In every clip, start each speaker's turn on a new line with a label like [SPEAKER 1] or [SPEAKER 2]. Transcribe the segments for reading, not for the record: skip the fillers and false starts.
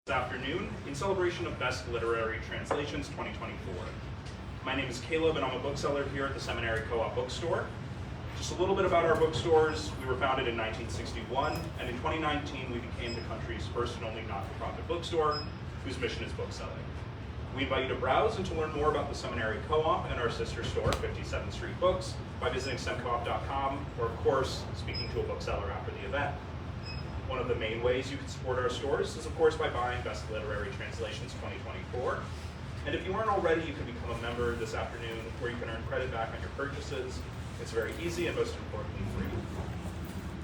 [SPEAKER 1] This afternoon in celebration of Best Literary Translations 2024. My name is Caleb and I'm a bookseller here at the Seminary Co-op bookstore. Just a little bit about our bookstores. We were founded in 1961 and in 2019 we became the country's first and only not-for-profit bookstore whose mission is bookselling. We invite you to browse and to learn more about the Seminary Co-op and our sister store, 57th Street Books, by visiting semcoop.com or of course speaking to a bookseller after the event. One of the main ways you can support our stores is, of course, by buying Best Literary Translations 2024. And if you aren't already, you can become a member this afternoon where you can earn credit back on your purchases. It's very easy and most importantly, free.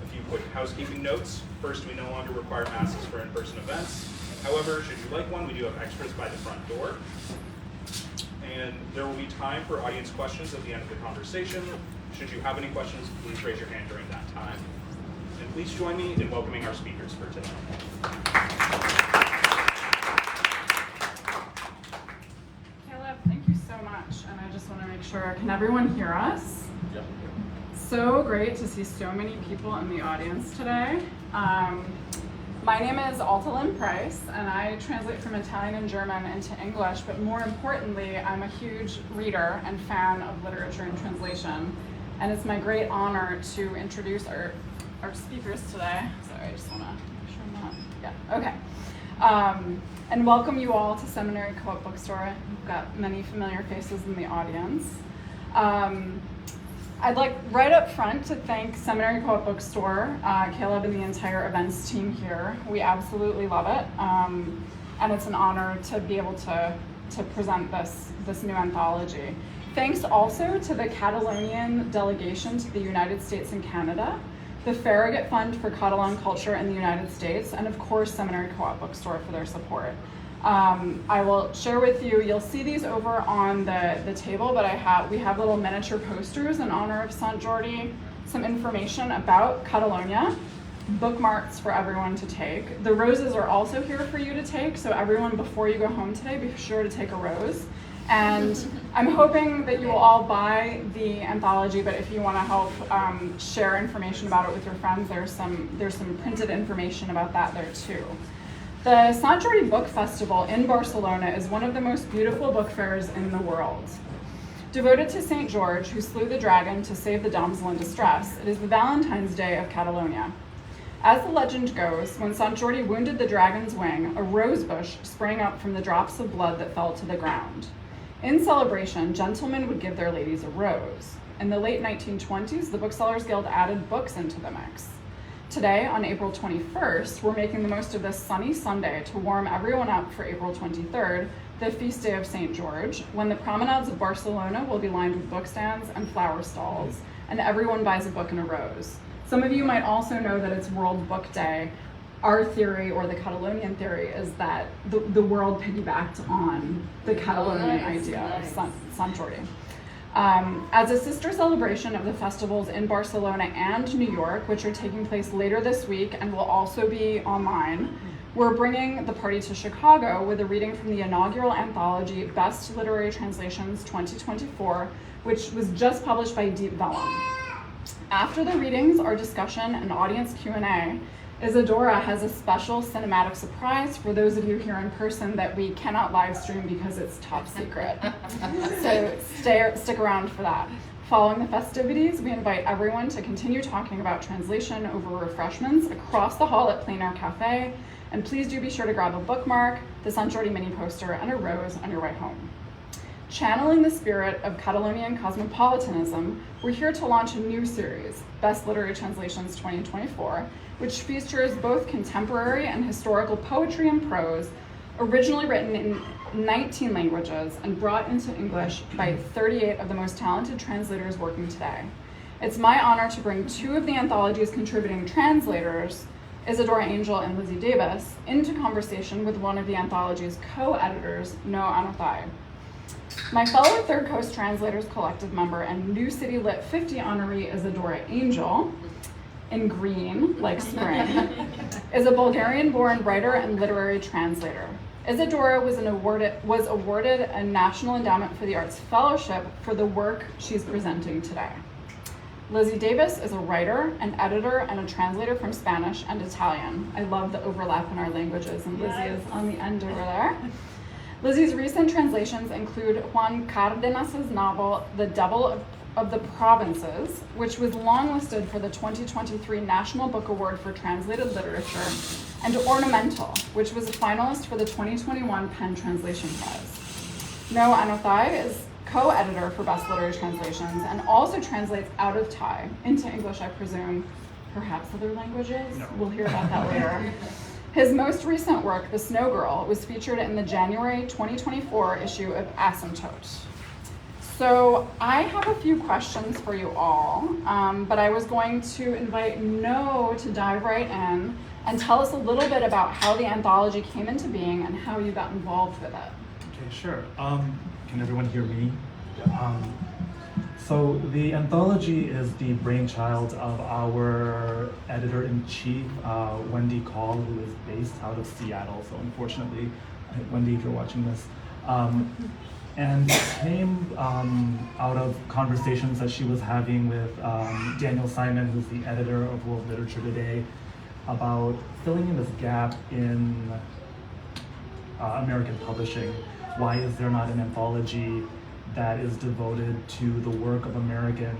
[SPEAKER 1] A few quick housekeeping notes. First, we no longer require masks for in-person events. However, should you like one, we do have extras by the front door. And there will be time for audience questions at the end of the conversation. Should you have any questions, please raise your hand during that time. And please join me in welcoming our speakers for today.
[SPEAKER 2] Caleb, thank you so much. And I just want to make sure, can everyone hear us?
[SPEAKER 3] Yep.
[SPEAKER 2] So great to see so many people in the audience today. My name is Alta L and I translate from Italian and German into English, but more importantly, I'm a huge reader and fan of literature and translation. And it's my great honor to introduce our speakers today. Sorry, I just want to make sure I'm not, yeah, okay. And welcome you all to Seminary Co-op bookstore. We've got many familiar faces in the audience. I'd like right up front to thank Seminary Co-op bookstore, Caleb and the entire events team here. We absolutely love it. And it's an honor to be able to present this new anthology. Thanks also to the Catalonian delegation to the United States and Canada, the Farragut Fund for Catalan Culture in the United States, and of course, Seminary Co-op bookstore for their support. I will share with you, you'll see these over on the table, but we have little miniature posters in honor of Sant Jordi, some information about Catalonia, bookmarks for everyone to take. The roses are also here for you to take, so everyone before you go home today, be sure to take a rose. And I'm hoping that you will all buy the anthology, but if you want to help share information about it with your friends, there's some printed information about that there too. The Sant Jordi Book Festival in Barcelona is one of the most beautiful book fairs in the world. Devoted to St. George, who slew the dragon to save the damsel in distress, it is the Valentine's Day of Catalonia. As the legend goes, when Sant Jordi wounded the dragon's wing, a rose bush sprang up from the drops of blood that fell to the ground. In celebration, gentlemen would give their ladies a rose. In the late 1920s, the Booksellers Guild added books into the mix. Today, on April 21st, we're making the most of this sunny Sunday to warm everyone up for April 23rd, the feast day of St. George, when the promenades of Barcelona will be lined with book stands and flower stalls, and everyone buys a book and a rose. Some of you might also know that it's World Book Day. Our theory, or the Catalonian theory, is that the world piggybacked on the Catalonian idea of Sant Jordi. As a sister celebration of the festivals in Barcelona and New York, which are taking place later this week and will also be online, we're bringing the party to Chicago with a reading from the inaugural anthology Best Literary Translations 2024, which was just published by Deep Vellum. After the readings, our discussion and audience Q&A, Izidora has a special cinematic surprise for those of you here in person that we cannot live stream because it's top secret. So stick around for that. Following the festivities, we invite everyone to continue talking about translation over refreshments across the hall at Plein Air Cafe. And please do be sure to grab a bookmark, the Sant Jordi mini poster, and a rose on your way home. Channeling the spirit of Catalonian cosmopolitanism, we're here to launch a new series, Best Literary Translations 2024, which features both contemporary and historical poetry and prose, originally written in 19 languages and brought into English by 38 of the most talented translators working today. It's my honor to bring two of the anthology's contributing translators, Izidora Angel and Lizzie Davis, into conversation with one of the anthology's co-editors, Noh Anothai. My fellow Third Coast Translators Collective member and New City Lit 50 honoree Izidora Angel, in green, like spring, is a Bulgarian-born writer and literary translator. Izidora was awarded a National Endowment for the Arts Fellowship for the work she's presenting today. Lizzie Davis is a writer, an editor, and a translator from Spanish and Italian. I love the overlap in our languages, and Lizzie is on the end over there. Lizzie's recent translations include Juan Cardenas's novel, The Devil of the Provinces, which was longlisted for the 2023 National Book Award for Translated Literature, and Ornamental, which was a finalist for the 2021 Penn Translation Prize. Noh Anothai is co-editor for Best Literary Translations and also translates out of Thai into English, I presume, perhaps other languages?
[SPEAKER 1] No.
[SPEAKER 2] We'll hear about that later. His most recent work, The Snow Girl, was featured in the January 2024 issue of Asymptote. So I have a few questions for you all, but I was going to invite Noh to dive right in and tell us a little bit about how the anthology came into being and how you got involved with it.
[SPEAKER 3] Okay, sure. Can everyone hear me? So the anthology is the brainchild of our editor-in-chief, Wendy Call, who is based out of Seattle. So unfortunately, Wendy, if you're watching this, and it came out of conversations that she was having with Daniel Simon, who's the editor of World Literature Today, about filling in this gap in American publishing. Why is there not an anthology that is devoted to the work of American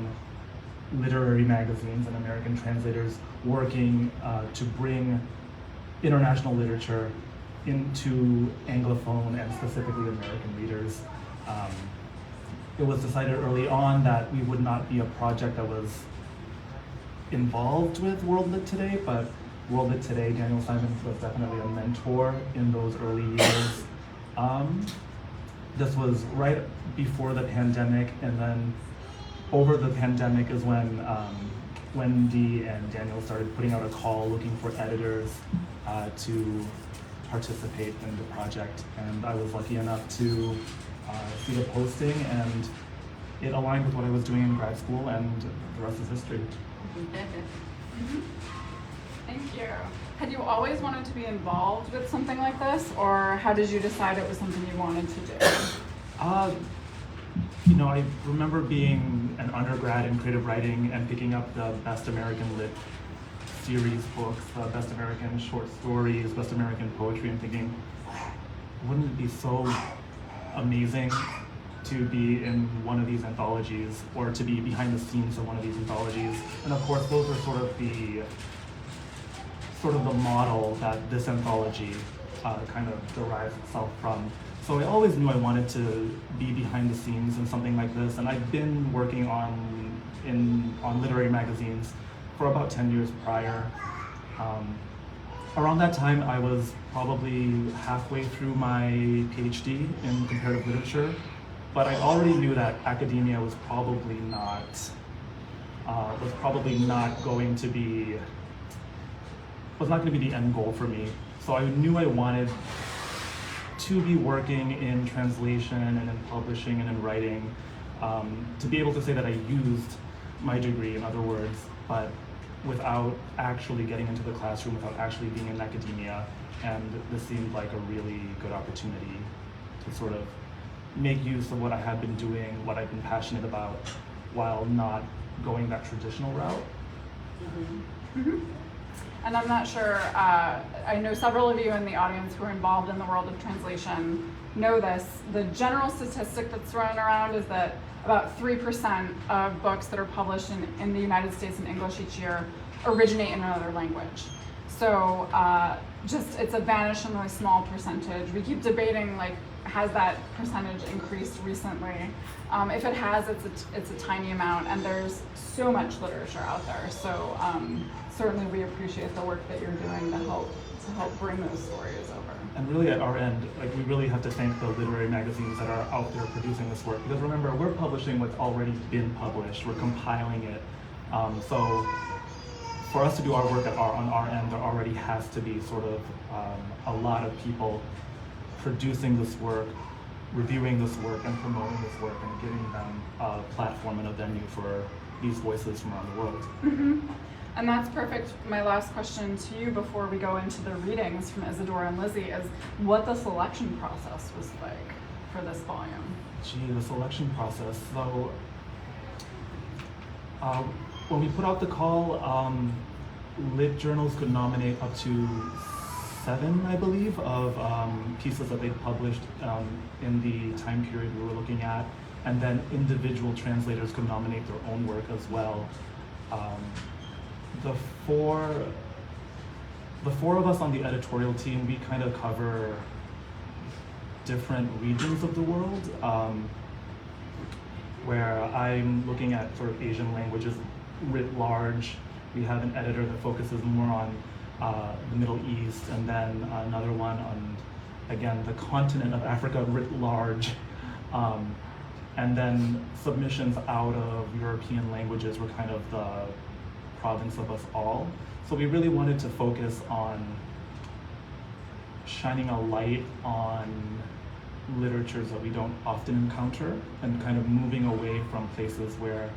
[SPEAKER 3] literary magazines and American translators working to bring international literature into Anglophone and specifically American readers? It was decided early on that we would not be a project that was involved with World Lit Today, but World Lit Today, Daniel Simon was definitely a mentor in those early years. This was right before the pandemic, and then over the pandemic is when Wendy and Daniel started putting out a call looking for editors to participate in the project. And I was lucky enough to see the posting, and it aligned with what I was doing in grad school, and the rest is history.
[SPEAKER 2] Thank you. Had you always wanted to be involved with something like this, or how did you decide it was something you wanted to do?
[SPEAKER 3] You know, I remember being an undergrad in creative writing and picking up the Best American Lit series books, the Best American Short Stories, Best American Poetry, and thinking, wouldn't it be so amazing to be in one of these anthologies, or to be behind the scenes of one of these anthologies? And of course, those are sort of the model that this anthology kind of derives itself from. So I always knew I wanted to be behind the scenes in something like this, and I've been working on literary magazines for about 10 years prior. Around that time, I was probably halfway through my PhD in comparative literature, but I already knew that academia was probably not going to be the end goal for me. So I knew I wanted to be working in translation and in publishing and in writing, to be able to say that I used my degree, in other words, but without actually getting into the classroom, without actually being in academia. And this seemed like a really good opportunity to sort of make use of what I had been doing, what I've been passionate about, while not going that traditional route.
[SPEAKER 2] Mm-hmm. Mm-hmm. And I'm not sure, I know several of you in the audience who are involved in the world of translation know this. The general statistic that's thrown around is that about 3% of books that are published in the United States in English each year originate in another language. So it's a vanishingly small percentage. We keep debating, like, has that percentage increased recently? If it has, it's a tiny amount, and there's so much literature out there. So certainly we appreciate the work that you're doing to help bring those stories over.
[SPEAKER 3] And really at our end, like, we really have to thank the literary magazines that are out there producing this work, because remember, we're publishing what's already been published, we're compiling it. So for us to do our work on our end, there already has to be sort of a lot of people producing this work, reviewing this work, and promoting this work, and giving them a platform and a venue for these voices from around the world.
[SPEAKER 2] Mm-hmm. And that's perfect. My last question to you before we go into the readings from Izidora and Lizzie is what the selection process was like for this volume.
[SPEAKER 3] The selection process. So when we put out the call, lit journals could nominate up to 7, I believe, of pieces that they published in the time period we were looking at, and then individual translators could nominate their own work as well. The four of us on the editorial team, we kind of cover different regions of the world, where I'm looking at sort of Asian languages writ large. We have an editor that focuses more on the Middle East, and then another one on, again, the continent of Africa writ large. And then submissions out of European languages were kind of the province of us all. So we really wanted to focus on shining a light on literatures that we don't often encounter, and kind of moving away from places where,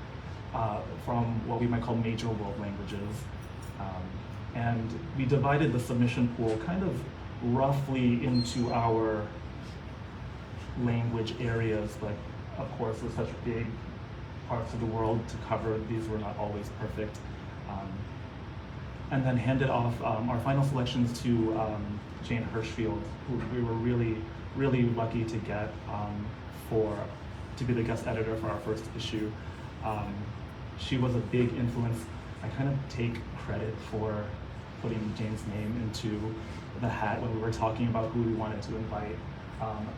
[SPEAKER 3] from what we might call major world languages. And we divided the submission pool kind of roughly into our language areas, but of course with such big parts of the world to cover, these were not always perfect. And then handed off our final selections to Jane Hirschfield, who we were really lucky to get to be the guest editor for our first issue. She was a big influence. I kind of take credit for putting Jane's name into the hat when we were talking about who we wanted to invite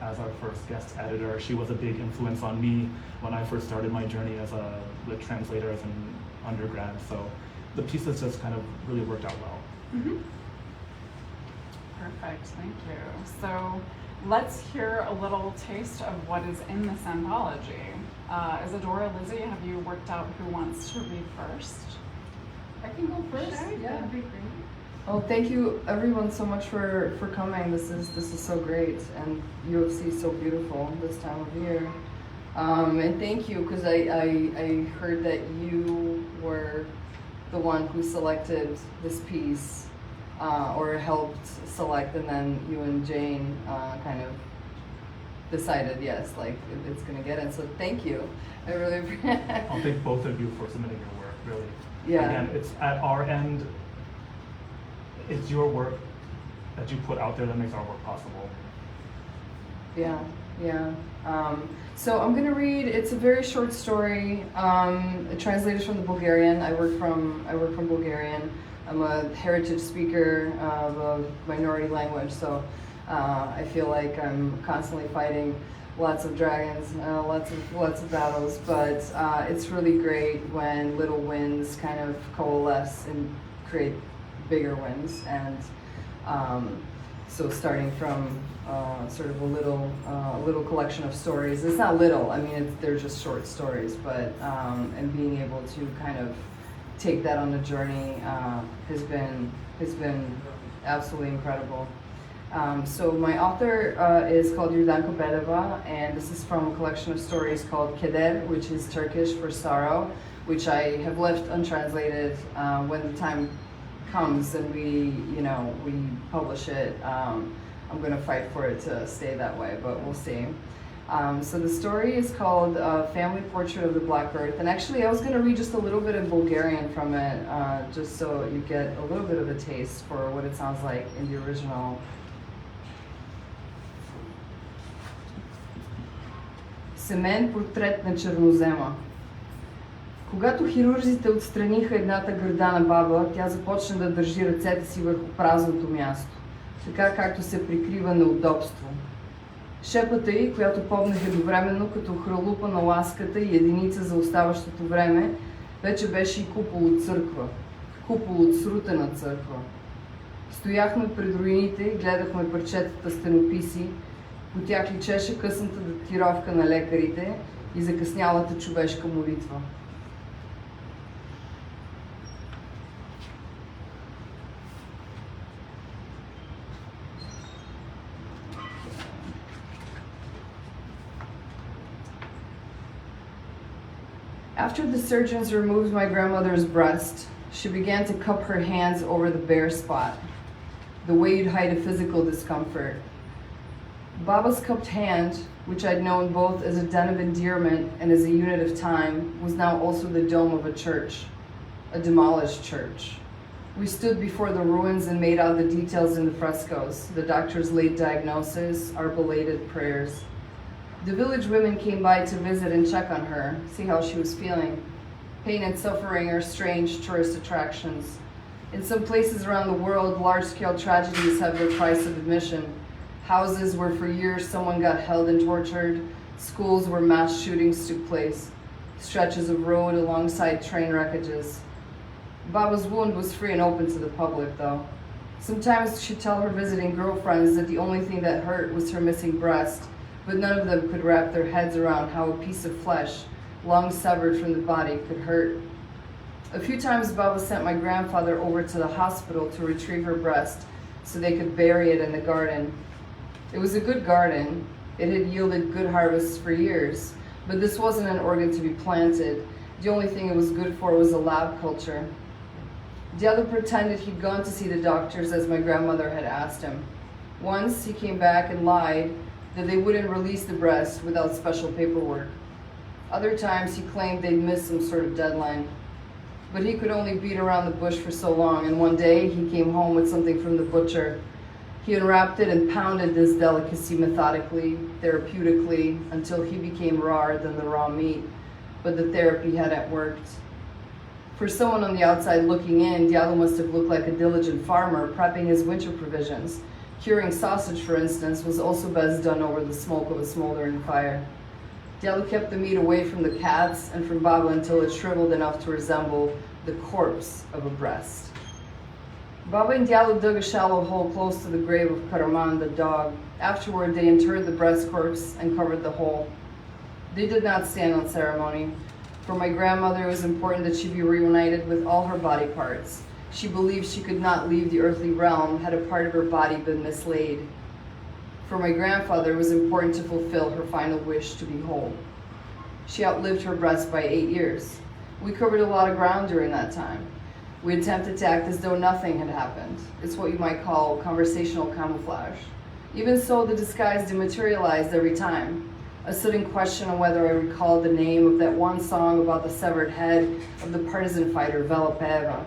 [SPEAKER 3] as our first guest editor. She was a big influence on me when I first started my journey as a lit translator as an undergrad. So the pieces just kind of really worked out well.
[SPEAKER 2] Mm-hmm. Perfect, thank you. So let's hear a little taste of what is in this anthology. Izidora, Lizzie, have you worked out who wants to read first?
[SPEAKER 4] I can go first.
[SPEAKER 2] Sure,
[SPEAKER 4] Yeah.
[SPEAKER 2] that'd be great.
[SPEAKER 4] Well, thank you everyone so much for coming. This is so great, and UFC is so beautiful this time of year. And thank you, because I heard that you were the one who selected this piece, or helped select, and then you and Jane kind of decided, yes, like it's gonna get it. So thank you. I really appreciate it.
[SPEAKER 3] I'll thank both of you for submitting your work, really.
[SPEAKER 4] Yeah.
[SPEAKER 3] Again, it's at our end, it's your work that you put out there that makes our work possible.
[SPEAKER 4] Yeah. So I'm gonna read. It's a very short story. Translated from the Bulgarian. I work from Bulgarian. I'm a heritage speaker of a minority language, so I feel like I'm constantly fighting lots of dragons, lots of battles. But it's really great when little wins kind of coalesce and create bigger wins. And so starting from sort of a little collection of stories. It's not little. I mean, they're just short stories, but and being able to kind of take that on the journey has been absolutely incredible. So my author is called Jordi Bedeva, and this is from a collection of stories called Keder, which is Turkish for sorrow, which I have left untranslated. When the time comes and we publish it, I'm going to fight for it to stay that way, but we'll see. So the story is called Family Portrait of the Black Earth, and actually I was going to read just a little bit in Bulgarian from it, just so you get a little bit of a taste for what it sounds like in the original. Семен, портрет на чернозема. Когато хирурзите отстраниха едната гърда на баба, тя започна да държи ръцете си върху празното място, така както се прикрива неудобство. Шепата й, която помнех едновременно като хралупа на ласката и единица за оставащото време, вече беше и купол от църква, купол от срутена църква. Стояхме пред руините и гледахме парчетата стенописи, по тях личеше късната датировка на лекарите и закъснялата човешка молитва. After the surgeons removed my grandmother's breast, she began to cup her hands over the bare spot, the way you'd hide a physical discomfort. Baba's cupped hand, which I'd known both as a den of endearment and as a unit of time, was now also the dome of a church. a demolished church. We stood before the ruins and made out the details in the frescoes, the doctor's late diagnosis, our belated prayers. The village women came by to visit and check on her, see how she was feeling. Pain and suffering are strange tourist attractions. In some places around the world, large-scale tragedies have their price of admission. Houses where for years someone got held and tortured, schools where mass shootings took place, stretches of road alongside train wreckages. Baba's wound was free and open to the public, though. Sometimes she'd tell her visiting girlfriends that the only thing that hurt was her missing breast, but none of them could wrap their heads around how a piece of flesh, long severed from the body, could hurt. A few times Baba sent my grandfather over to the hospital to retrieve her breast so they could bury it in the garden. It was a good garden. It had yielded good harvests for years, but this wasn't an organ to be planted. The only thing it was good for was a lab culture. Diallo pretended he'd gone to see the doctors as my grandmother had asked him. Once he came back and lied that they wouldn't release the breast without special paperwork. Other times he claimed they'd missed some sort of deadline. But he could only beat around the bush for so long, and one day he came home with something from the butcher. He unwrapped it and pounded this delicacy methodically, therapeutically, until he became rawer than the raw meat, but the therapy hadn't worked. For someone on the outside looking in, Diallo must have looked like a diligent farmer prepping his winter provisions. Curing sausage, for instance, was also best done over the smoke of a smoldering fire. Diallo kept the meat away from the cats and from Baba until it shriveled enough to resemble the corpse of a breast. Baba and Diallo dug a shallow hole close to the grave of Karaman, the dog. Afterward, they interred the breast corpse and covered the hole. They did not stand on ceremony. For my grandmother, it was important that she be reunited with all her body parts. She believed she could not leave the earthly realm had a part of her body been mislaid. For my grandfather, it was important to fulfill her final wish to be whole. She outlived her breast by 8 years. We covered a lot of ground during that time. We attempted to act as though nothing had happened. It's what you might call conversational camouflage. Even so, the disguise dematerialized every time. A sudden question on whether I recalled the name of that one song about the severed head of the partisan fighter Vela Peva.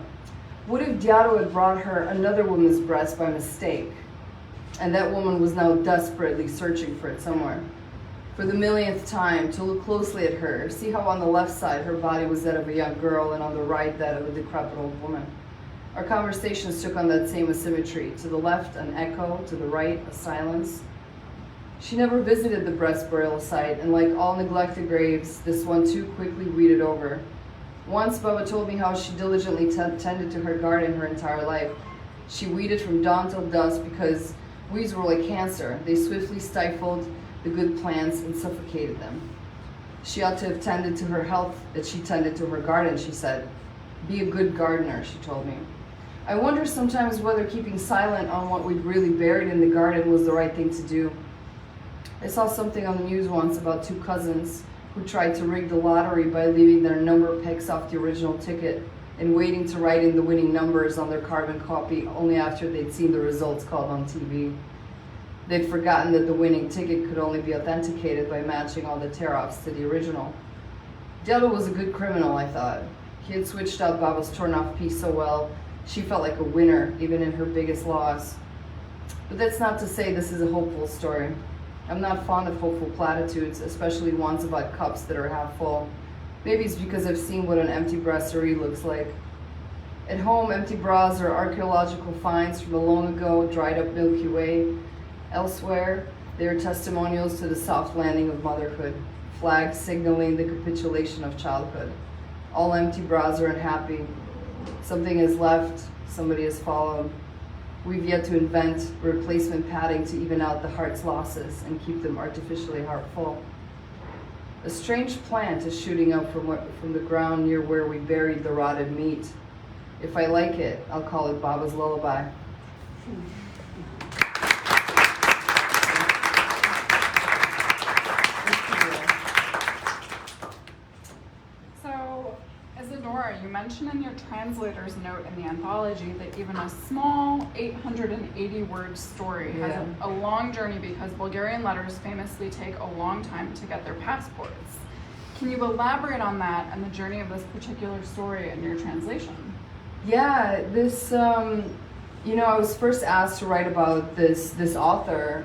[SPEAKER 4] What if Diallo had brought her another woman's breast by mistake, and that woman was now desperately searching for it somewhere? For the millionth time, to look closely at her, see how on the left side her body was that of a young girl and on the right that of a decrepit old woman. Our conversations took on that same asymmetry. To the left, an echo, to the right, a silence. She never visited the breast burial site, and like all neglected graves, this one too quickly weeded over. Once, Baba told me how she diligently tended to her garden her entire life. She weeded from dawn till dusk because weeds were like cancer. They swiftly stifled the good plants and suffocated them. She ought to have tended to her health as she tended to her garden, she said. Be a good gardener, she told me. I wonder sometimes whether keeping silent on what we'd really buried in the garden was the right thing to do. I saw something on the news once about two cousins who tried to rig the lottery by leaving their number picks off the original ticket and waiting to write in the winning numbers on their carbon copy only after they'd seen the results called on TV. They'd forgotten that the winning ticket could only be authenticated by matching all the tear-offs to the original. Diallo was a good criminal, I thought. He had switched out Baba's torn-off piece so well, she felt like a winner, even in her biggest loss. But that's not to say this is a hopeful story. I'm not fond of hopeful platitudes, especially ones about cups that are half full. Maybe it's because I've seen what an empty brasserie looks like. At home, empty bras are archaeological finds from a long ago dried up Milky Way. Elsewhere, they are testimonials to the soft landing of motherhood, flags signaling the capitulation of childhood. All empty bras are unhappy. Something has left, somebody has followed. We've yet to invent replacement padding to even out the heart's losses and keep them artificially heartful. A strange plant is shooting up from the ground near where we buried the rotted meat. If I like it, I'll call it Baba's lullaby.
[SPEAKER 2] So, Izidora, you mentioned in your translator's note in the anthology that even a small 880-word story has a long journey because Bulgarian letters famously take a long time to get their passports. Can you elaborate on that and the journey of this particular story in your translation?
[SPEAKER 4] Yeah, this, I was first asked to write about this author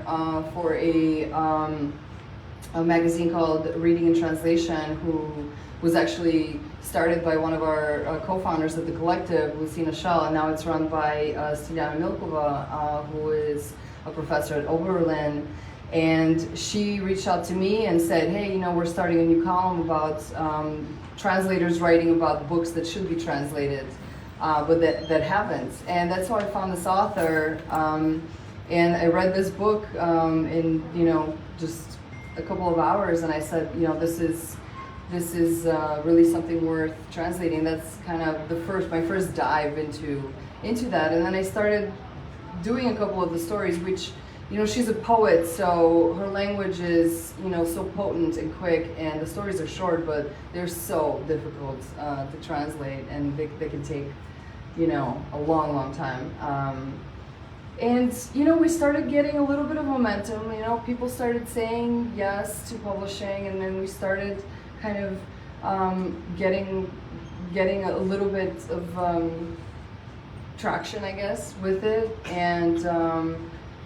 [SPEAKER 4] for a magazine called Reading and Translation, who was actually started by one of our co-founders of the collective, Lucina Schell, and now it's run by Stinjana Milkova, who is a professor at Oberlin. And she reached out to me and said, hey, we're starting a new column about translators writing about books that should be translated, but that haven't. And that's how I found this author. And I read this book in, just a couple of hours, and I said, this is really something worth translating. That's kind of my first dive into that. And then I started doing a couple of the stories, which, she's a poet, so her language is, so potent and quick, and the stories are short, but they're so difficult to translate, and they can take, a long, long time. And, we started getting a little bit of momentum. People started saying yes to publishing, and then we started kind of getting a little bit of traction, I guess, with it. And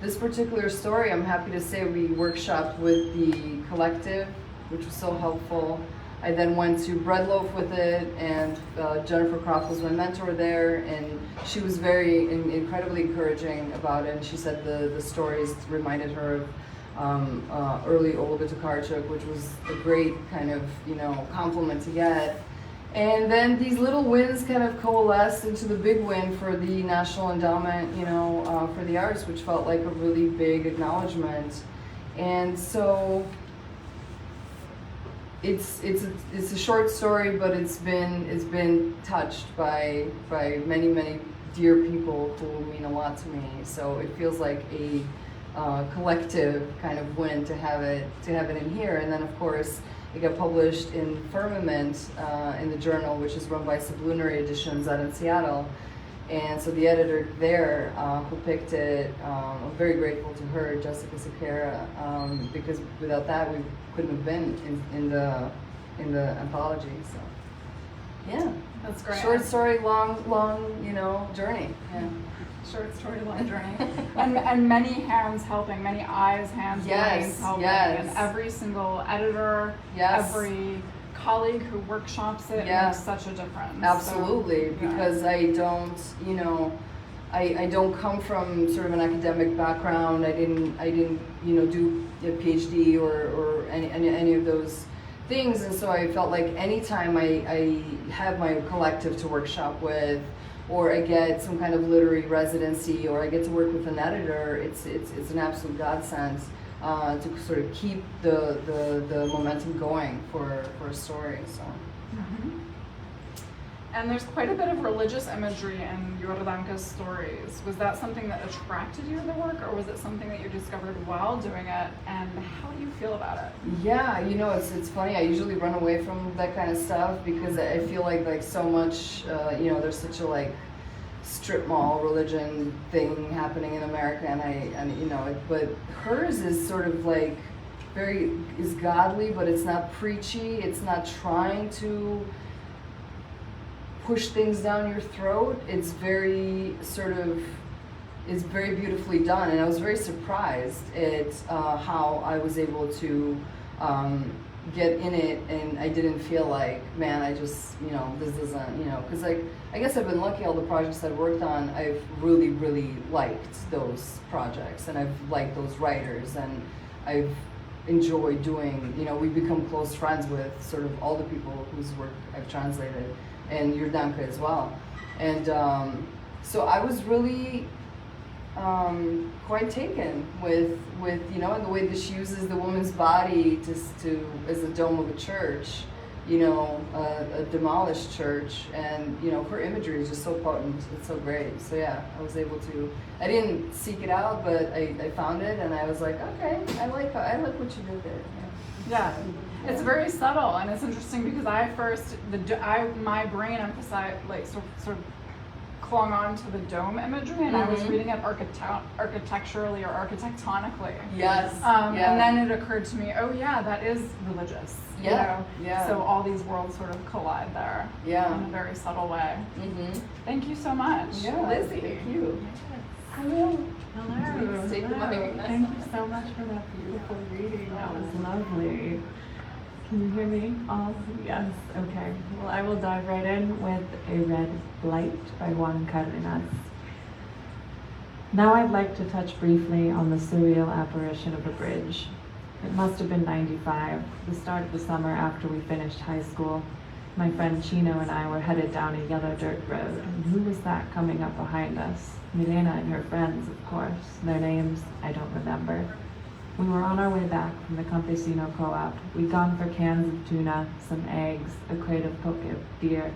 [SPEAKER 4] this particular story, I'm happy to say we workshopped with the collective, which was so helpful. I then went to Bread Loaf with it, and Jennifer Croft was my mentor there, and she was very incredibly encouraging about it. And she said the stories reminded her of early Olga Tokarczuk, which was a great kind of compliment to get. And then these little wins kind of coalesced into the big win for the National Endowment, for the Arts, which felt like a really big acknowledgement. And so it's a short story, but it's been touched by many dear people who mean a lot to me. So it feels like a collective kind of win to have it in here. And then of course it got published in Firmament in the journal, which is run by Sublunary Editions out in Seattle. And so the editor there who picked it, I'm very grateful to her, Jessica Sequeira, because without that we couldn't have been in the anthology. So yeah,
[SPEAKER 2] That's great.
[SPEAKER 4] short story, long journey. Yeah.
[SPEAKER 2] Short story, long journey. and many hands helping, many eyes, hands, brains helping.
[SPEAKER 4] Yes.
[SPEAKER 2] And every single editor,
[SPEAKER 4] Yes.
[SPEAKER 2] every colleague who workshops it
[SPEAKER 4] Yeah.
[SPEAKER 2] makes such a difference.
[SPEAKER 4] Absolutely,
[SPEAKER 2] So, yeah.
[SPEAKER 4] because I don't, I don't come from sort of an academic background. I didn't, do a PhD or any of those things, and so I felt like anytime I have my collective to workshop with, or I get some kind of literary residency, or I get to work with an editor, it's an absolute godsend to sort of keep the momentum going for a story. So.
[SPEAKER 2] Mhm. And there's quite a bit of religious imagery in Jordanka's stories. Was that something that attracted you to the work, or was it something that you discovered while doing it? And how do you feel about it?
[SPEAKER 4] Yeah, it's funny. I usually run away from that kind of stuff because I feel like so much, there's such a strip mall religion thing happening in America, but hers is sort of is godly, but it's not preachy. It's not trying to push things down your throat. It's very very beautifully done, and I was very surprised at how I was able to get in it, and I didn't feel like, man, I just, this doesn't, because I guess I've been lucky. All the projects I've worked on, I've really, really liked those projects, and I've liked those writers, and I've enjoyed doing, we've become close friends with sort of all the people whose work I've translated, and Jordanka as well. And so I was really quite taken with and the way that she uses the woman's body to as a dome of a church, a demolished church, and her imagery is just so potent. It's so great. So yeah, I was able to. I didn't seek it out, but I found it, and I was like, okay, I like what you did there.
[SPEAKER 2] Yeah. It's very subtle, and it's interesting because my brain emphasized, sort of clung on to the dome imagery, and I was reading it architecturally or architectonically.
[SPEAKER 4] Yes.
[SPEAKER 2] And then it occurred to me, oh yeah, that is religious.
[SPEAKER 4] Yeah,
[SPEAKER 2] You know?
[SPEAKER 4] yeah.
[SPEAKER 2] So all these worlds sort of collide there in a very subtle way. Thank you so much.
[SPEAKER 4] Yeah,
[SPEAKER 2] Lizzie.
[SPEAKER 4] thank you.
[SPEAKER 5] Hello.
[SPEAKER 4] Please take the mic.
[SPEAKER 5] Thank you so much for that beautiful reading. That was lovely. Can you hear me all? Yes. Okay. Well, I will dive right in with A Red Blight by Juan Cardenas. Now I'd like to touch briefly on the surreal apparition of a bridge. It must have been 95, the start of the summer after we finished high school. My friend Chino and I were headed down a yellow dirt road, and who was that coming up behind us? Milena and her friends, of course. Their names, I don't remember. We were on our way back from the Constellations Co-op. We'd gone for cans of tuna, some eggs, a crate of poke beer.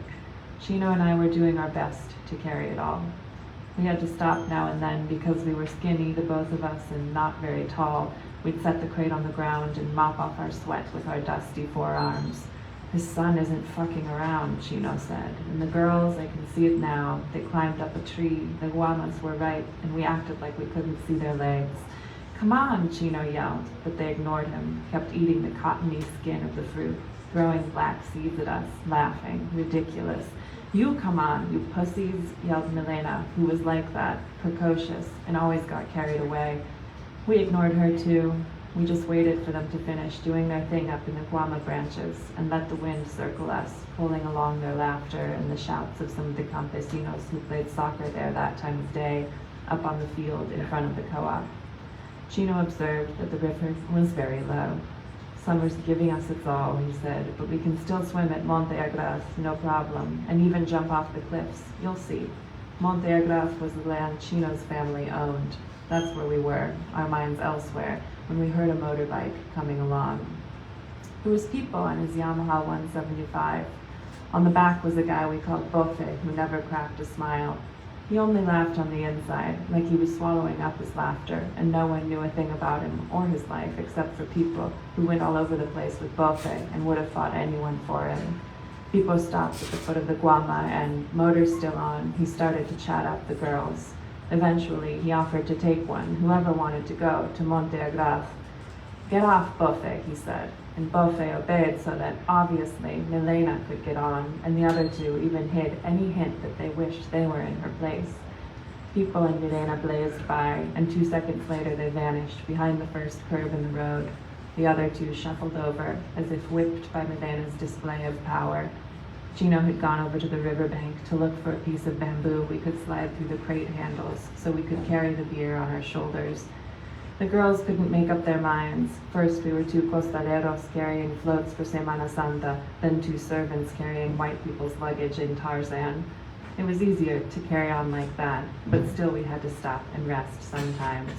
[SPEAKER 5] Chino and I were doing our best to carry it all. We had to stop now and then because we were skinny, the both of us, and not very tall. We'd set the crate on the ground and mop off our sweat with our dusty forearms. His son isn't fucking around, Chino said. And the girls, I can see it now, they climbed up a tree. The guamas were right, and we acted like we couldn't see their legs. Come on, Chino yelled, but they ignored him, kept eating the cottony skin of the fruit, throwing black seeds at us, laughing, ridiculous. You come on, you pussies, yelled Milena, who was like that, precocious, and always got carried away. We ignored her too. We just waited for them to finish doing their thing up in the guama branches and let the wind circle us, pulling along their laughter and the shouts of some of the campesinos who played soccer there that time of day, up on the field in front of the co-op. Chino observed that the river was very low. Summer's giving us its all, he said, but we can still swim at Monte Agras, no problem, and even jump off the cliffs. You'll see. Monte Agras was the land Chino's family owned. That's where we were, our minds elsewhere, when we heard a motorbike coming along. There was people on his Yamaha 175. On the back was a guy we called Bofe, who never cracked a smile. He only laughed on the inside, like he was swallowing up his laughter, and no one knew a thing about him or his life except for people who went all over the place with Bofe and would have fought anyone for him. People stopped at the foot of the guama, and, motor still on, he started to chat up the girls. Eventually, he offered to take one, whoever wanted to go, to Monte Agras. Get off, Bofe, he said, and Bofe obeyed so that, obviously, Milena could get on, and the other two even hid any hint that they wished they were in her place. People and Milena blazed by, and 2 seconds later they vanished behind the first curve in the road. The other two shuffled over, as if whipped by Milena's display of power. Chino had gone over to the riverbank to look for a piece of bamboo we could slide through the crate handles so we could carry the beer on our shoulders. The girls couldn't make up their minds. First we were 2 costaleros carrying floats for Semana Santa, then 2 servants carrying white people's luggage in Tarzan. It was easier to carry on like that, but still we had to stop and rest sometimes.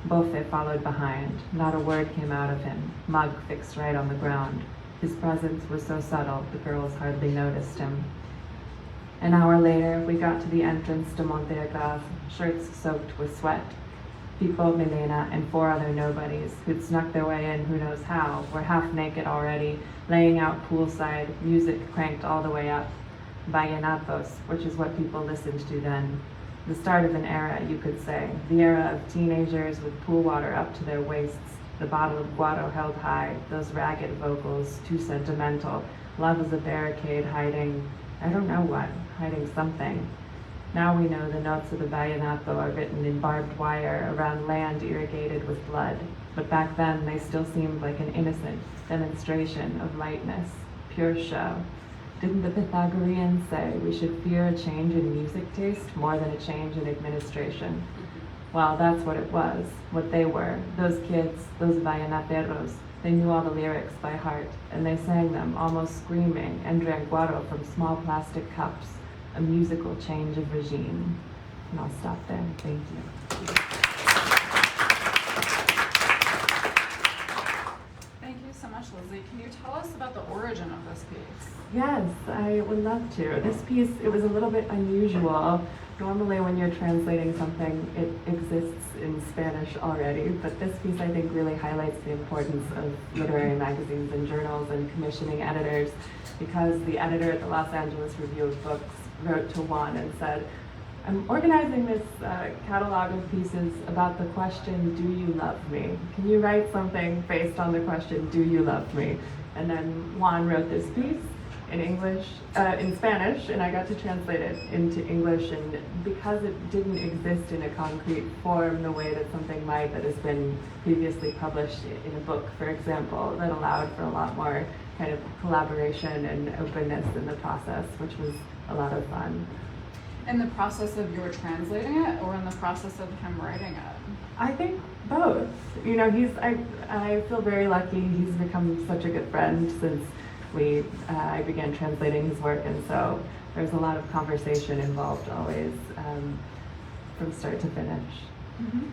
[SPEAKER 5] Bofe followed behind. Not a word came out of him, mug fixed right on the ground. His presence was so subtle, the girls hardly noticed him. An hour later, we got to the entrance to Monte Agras, shirts soaked with sweat. People, Milena, and 4 other nobodies who'd snuck their way in who knows how, were half naked already, laying out poolside, music cranked all the way up. Vallenatos, which is what people listened to then. The start of an era, you could say, the era of teenagers with pool water up to their waists, the bottle of guaro held high, those ragged vocals, too sentimental, love as a barricade hiding, I don't know what, hiding something. Now we know the notes of the vallenato are written in barbed wire around land irrigated with blood, but back then they still seemed like an innocent demonstration of lightness, pure show. Didn't the Pythagoreans say we should fear a change in music taste more than a change in administration? Well, that's what it was, what they were, those kids, those vallenateros. They knew all the lyrics by heart, and they sang them almost screaming and drank guaro from small plastic cups, a musical change of regime. And I'll stop there. Thank you.
[SPEAKER 2] Thank you so much, Lizzie. Can you tell us about the origin of this piece?
[SPEAKER 5] Yes, I would love to. This piece, it was a little bit unusual. Normally when you're translating something, it exists in Spanish already, but this piece I think really highlights the importance of literary magazines and journals and commissioning editors, because the editor at the Los Angeles Review of Books wrote to Juan and said, I'm organizing this catalog of pieces about the question, do you love me? Can you write something based on the question, do you love me? And then Juan wrote this piece in English, in Spanish, and I got to translate it into English. And because it didn't exist in a concrete form the way that something might that has been previously published in a book, for example, that allowed for a lot more kind of collaboration and openness in the process, which was a lot of fun.
[SPEAKER 2] In the process of your translating it, or in the process of him writing it?
[SPEAKER 5] I think both. You know, I feel very lucky. He's become such a good friend since I began translating his work, and so there's a lot of conversation involved always, from start to finish.
[SPEAKER 2] Mm-hmm.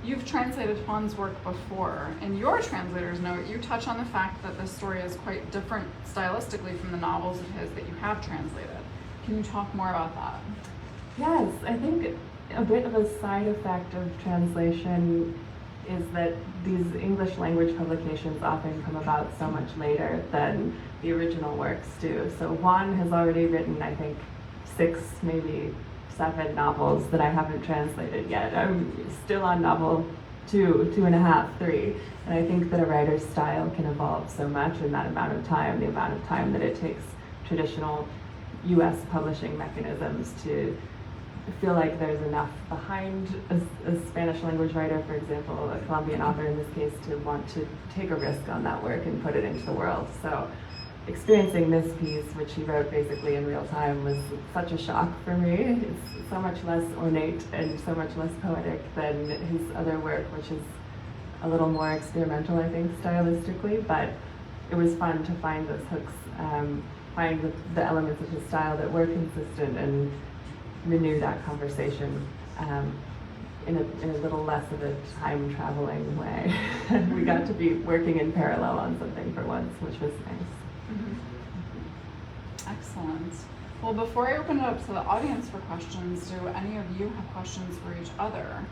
[SPEAKER 2] You've translated Juan's work before. In your translator's note, you touch on the fact that this story is quite different stylistically from the novels of his that you have translated. Can you talk more about that?
[SPEAKER 5] Yes, I think a bit of a side effect of translation is that these English language publications often come about so much later than the original works do. So Juan has already written, I think, 6, maybe 7 novels that I haven't translated yet. I'm still on novel 2, 2.5, 3. And I think that a writer's style can evolve so much in that amount of time, the amount of time that it takes traditional US publishing mechanisms to feel like there's enough behind a Spanish language writer, for example, a Colombian author in this case, to want to take a risk on that work and put it into the world. So experiencing this piece, which he wrote basically in real time, was such a shock for me. It's so much less ornate and so much less poetic than his other work, which is a little more experimental, I think, stylistically, but it was fun to find those hooks, find the elements of his style that were consistent and renew that conversation in a little less of a time traveling way. We got to be working in parallel on something for once, which was nice.
[SPEAKER 2] Mm-hmm. Excellent. Well, before I open it up to the audience for questions, do any of you have questions for each other?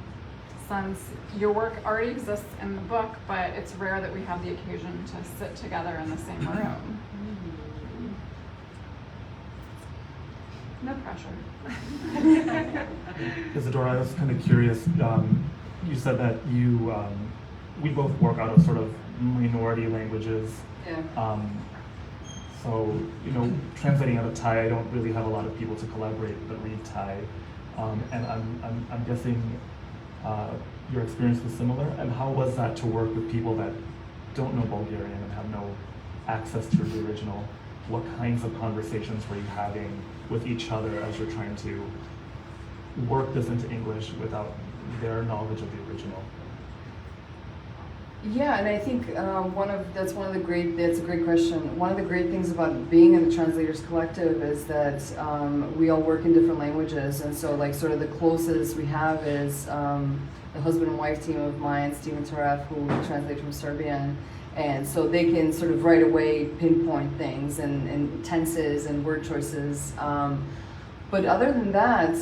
[SPEAKER 2] Since your work already exists in the book, but it's rare that we have the occasion to sit together in the same room. No pressure.
[SPEAKER 3] Izidora, I was kind of curious. You said that we both work out of sort of minority languages.
[SPEAKER 4] Yeah.
[SPEAKER 3] So, you know, translating out of Thai, I don't really have a lot of people to collaborate that read Thai. And I'm guessing your experience was similar. And how was that to work with people that don't know Bulgarian and have no access to the original? What kinds of conversations were you having with each other as you're trying to work this into English without their knowledge of the original?
[SPEAKER 4] Yeah, and I think that's a great question. One of the great things about being in the Translators Collective is that we all work in different languages, and so like sort of the closest we have is the husband and wife team of mine, Steve and Taref, who translate from Serbian. And so they can sort of right away pinpoint things and tenses and word choices. But other than that,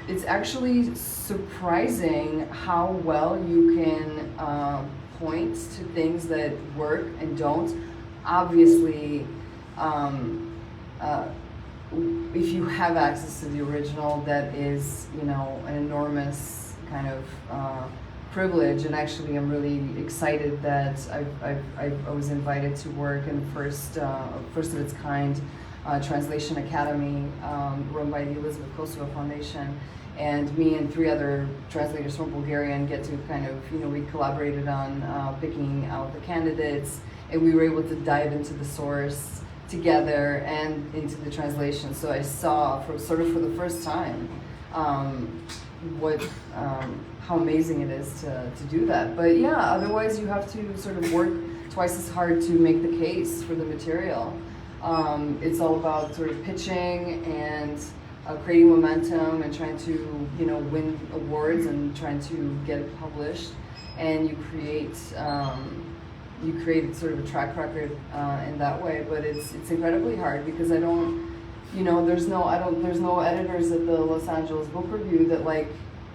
[SPEAKER 4] it's actually surprising how well you can point to things that work and don't. Obviously, if you have access to the original, that is, you know, an enormous kind of privilege, and actually I'm really excited that I was invited to work in the first of its kind translation academy run by the Elizabeth Kosovo Foundation, and me and 3 other translators from Bulgarian get to kind of, you know, we collaborated on picking out the candidates, and we were able to dive into the source together and into the translation. So I saw for the first time how amazing it is to do that. But yeah, otherwise you have to sort of work twice as hard to make the case for the material. It's all about sort of pitching and creating momentum and trying to, you know, win awards and trying to get it published. And you create sort of a track record in that way. But it's incredibly hard because there's no editors at the Los Angeles Book Review that like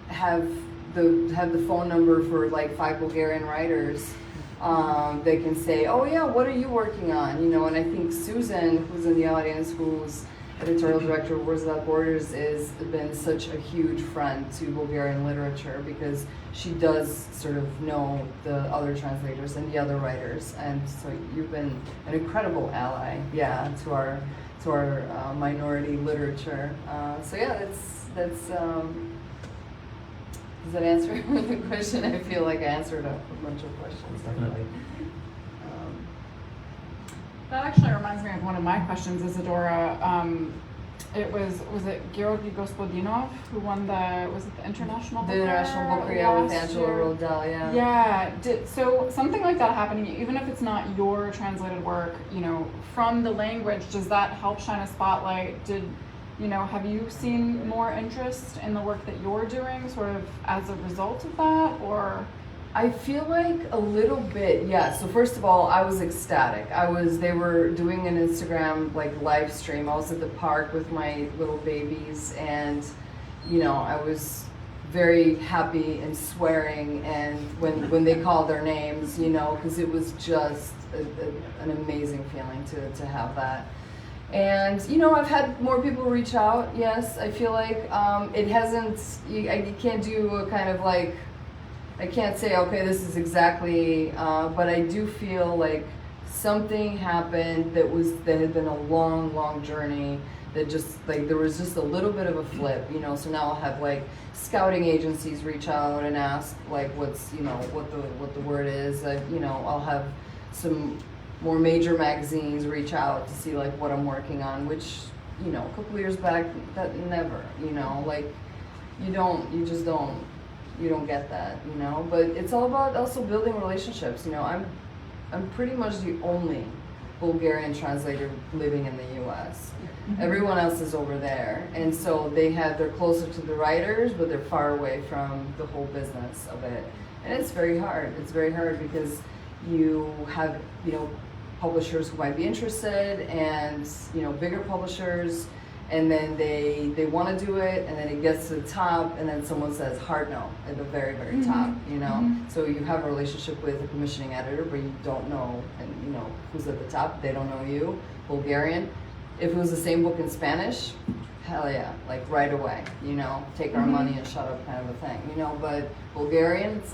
[SPEAKER 4] have the phone number for like 5 Bulgarian writers. They can say, oh yeah, what are you working on? You know, and I think Susan, who's in the audience, who's editorial director of Words Without Borders, has been such a huge friend to Bulgarian literature because she does sort of know the other translators and the other writers, and so you've been an incredible ally, yeah, to our minority literature. So yeah, that's does that answer the question? I feel like I answered a bunch of questions.
[SPEAKER 3] Definitely.
[SPEAKER 2] That actually reminds me of one of my questions, Izidora. Was it Georgi Gospodinov who won the International Booker?
[SPEAKER 4] The International Booker, yeah, with Angela Rodell, yeah.
[SPEAKER 2] Yeah. So something like that happening, even if it's not your translated work, from the language, does that help shine a spotlight? Have you seen more interest in the work that you're doing sort of as a result of that, or?
[SPEAKER 4] I feel like a little bit, yeah. So first of all, I was ecstatic. They were doing an Instagram live stream. I was at the park with my little babies, and I was very happy and swearing, and when they called their names, because it was just an amazing feeling to have that. And I've had more people reach out. Yes, I feel like it hasn't. You can't do a kind of I can't say, okay, this is exactly, but I do feel like something happened that had been a long journey that just, there was just a little bit of a flip, so now I'll have scouting agencies reach out and ask what's, what the word is, I'll have some more major magazines reach out to see what I'm working on, which, a couple of years back, that never, you don't get that, but it's all about also building relationships. I'm pretty much the only Bulgarian translator living in the US. Everyone else is over there, and so they're closer to the writers, but they're far away from the whole business of it. And it's very hard. It's very hard because you have, publishers who might be interested, and bigger publishers, and then they want to do it, and then it gets to the top, and then someone says hard no at the very top, So you have a relationship with a commissioning editor, but you don't know, and who's at the top. They don't know you. Bulgarian. If it was the same book in Spanish, hell yeah, right away, take our money and shut up kind of a thing, But Bulgarian, it's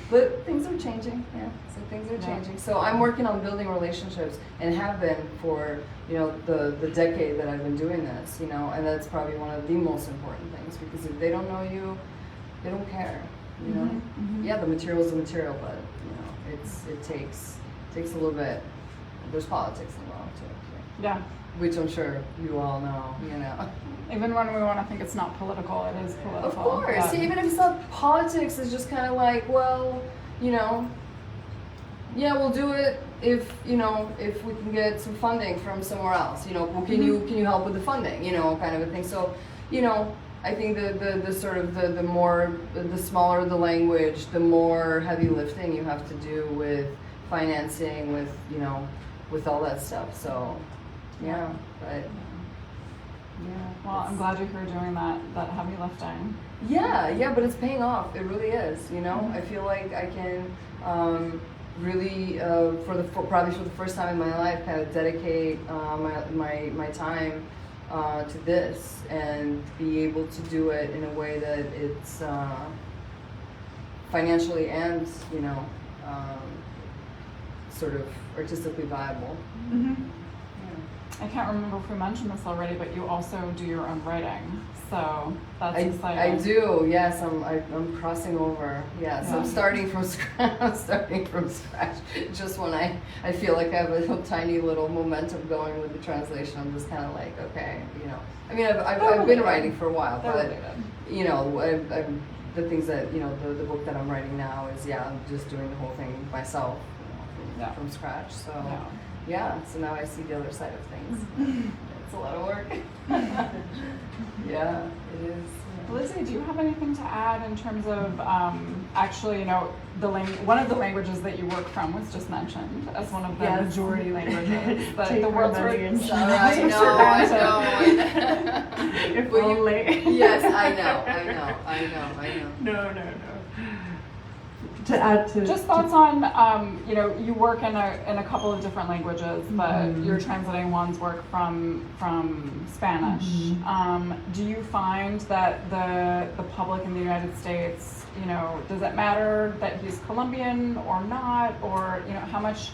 [SPEAKER 4] But things are changing, yeah. So things are changing. So I'm working on building relationships, and have been for the decade that I've been doing this, and that's probably one of the most important things, because if they don't know you, they don't care, Yeah, the material is the material, but it takes a little bit. There's politics involved too. So.
[SPEAKER 2] Yeah.
[SPEAKER 4] Which I'm sure you all know,
[SPEAKER 2] Even when we want to think it's not political, it is political.
[SPEAKER 4] Of course.
[SPEAKER 2] But
[SPEAKER 4] Even if it's not politics, it's just kind of well, yeah, we'll do it if we can get some funding from somewhere else. Well, can you help with the funding? Kind of a thing. So, I think the sort of the smaller the language, the more heavy lifting you have to do with financing, with all that stuff. So, yeah, but. Yeah.
[SPEAKER 2] Well, I'm glad you're here doing that heavy lifting.
[SPEAKER 4] Yeah, but it's paying off. It really is. I feel like I can really, probably for the first time in my life, kind of dedicate my time to this, and be able to do it in a way that it's financially and sort of artistically viable.
[SPEAKER 2] I can't remember if we mentioned this already, but you also do your own writing, so that's exciting.
[SPEAKER 4] I do, yes. I'm crossing over. Yes, yeah. I'm starting from scratch. Just when I feel like I have a tiny little momentum going with the translation, I'm just kind of okay, I mean, I've been writing for a while, but the things that the book that I'm writing now is I'm just doing the whole thing myself, from scratch. So. Yeah. Yeah, so now I see the other side of things. It's a lot of work. Yeah, it is.
[SPEAKER 2] Lizzie, do you have anything to add in terms of, actually, one of the languages that you work from was just mentioned as one of the majority languanges. The world's words.
[SPEAKER 4] I know.
[SPEAKER 5] If only.
[SPEAKER 4] Yes, I know.
[SPEAKER 5] No. To add to
[SPEAKER 2] Just thoughts on, you work in a couple of different languages, but you're translating one's work from Spanish. Do you find that the public in the United States, does it matter that he's Colombian or not, or how much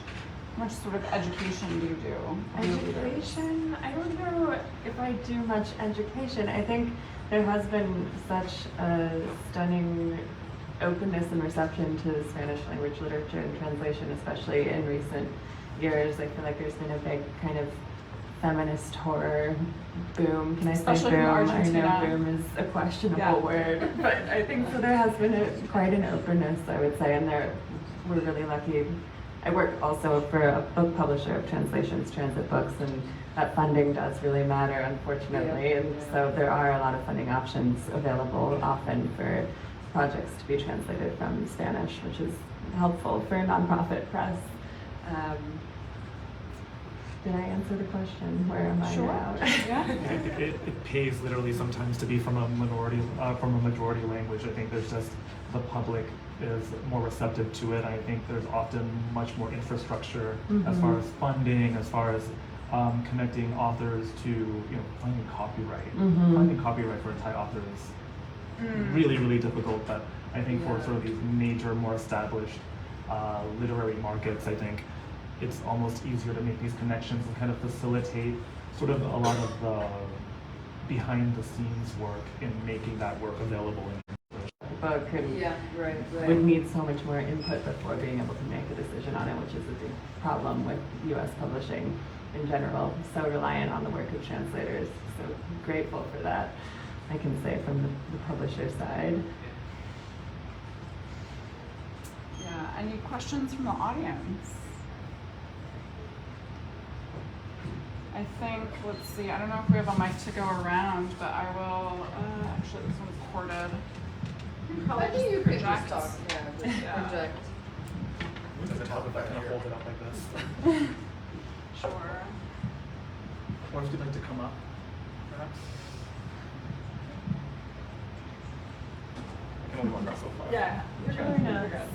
[SPEAKER 2] sort of education do you do?
[SPEAKER 5] education? I don't know if I do much education. I think there has been such a stunning openness and reception to Spanish language literature and translation, especially in recent years. I feel like there's been a big kind of feminist horror boom. Can I
[SPEAKER 2] Especially
[SPEAKER 5] say
[SPEAKER 2] from
[SPEAKER 5] boom?
[SPEAKER 2] Argentina.
[SPEAKER 5] I know boom is a questionable word, but I think so. There has been quite an openness, I would say, and we're really lucky. I work also for a book publisher of Translations, Transit Books, and that funding does really matter, unfortunately. And so there are a lot of funding options available often for projects to be translated from Spanish, which is helpful for a nonprofit press. Did I answer the question? Where am I
[SPEAKER 2] Sure.
[SPEAKER 5] now?
[SPEAKER 2] Yeah.
[SPEAKER 3] It pays literally sometimes to be from a majority language. I think there's just the public is more receptive to it. I think there's often much more infrastructure as far as funding, as far as connecting authors to finding copyright. Finding copyright for a Thai author is really, really difficult. But I think for sort of these major, more established literary markets, I think it's almost easier to make these connections and kind of facilitate sort of a lot of the behind the scenes work in making that work available in
[SPEAKER 5] Book and
[SPEAKER 4] right.
[SPEAKER 5] would need so much more input before being able to make a decision on it, which is a big problem with U.S. publishing in general. So reliant on the work of translators. So grateful for that, I can say, from the publisher side.
[SPEAKER 2] Yeah. Any questions from the audience? I think, let's see, I don't know if we have a mic to go around, but I will, actually this one's corded.
[SPEAKER 4] I think you could just talk, project.
[SPEAKER 3] Does it help if I kind of hold it up like this?
[SPEAKER 2] Sure.
[SPEAKER 3] Or if you'd like to come up, perhaps? I can only wander so far.
[SPEAKER 2] Yeah, you're good. You're good.